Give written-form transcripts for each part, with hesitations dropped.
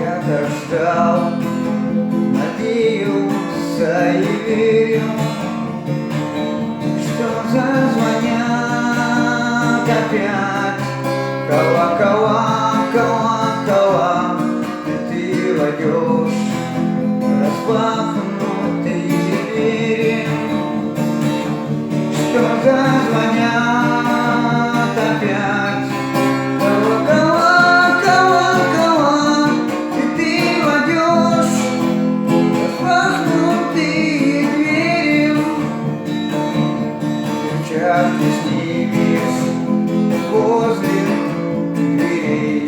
Я так ждал, надеялся и верил, что зазвонят опять колокола, колокола, и ты войдешь в распахнутые двери, что зазвонят опять колокола, колокола, и ты войдешь в распахнутые двери. Перчатки снимешь возле дверей,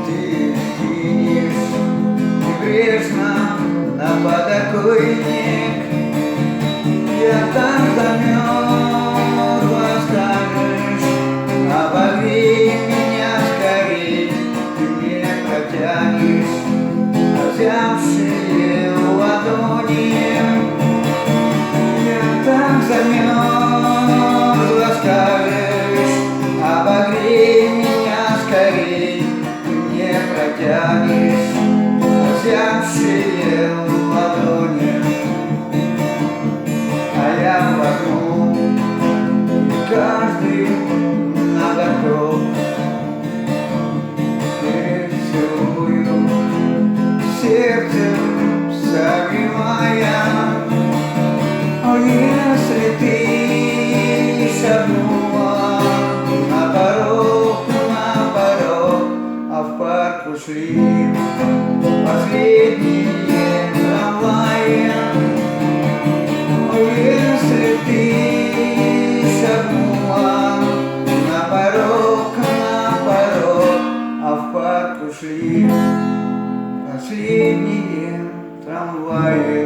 ты кинешь небрежно на подоконник. Я так замерзла, скажешь, обогрей меня скорей. Ты мне протянешь озябшие ладони. Я так замерзла, скажешь, обогрей меня скорей. Ты мне протянешь озябшие ладони. А я вокруг, и каждый наготов. Целую сердцем согревая. О, если ты шагнула на порог, а в парк ушли последние трамваи. О, если ты шагнула на порог, а в парк ушли последние трамваи.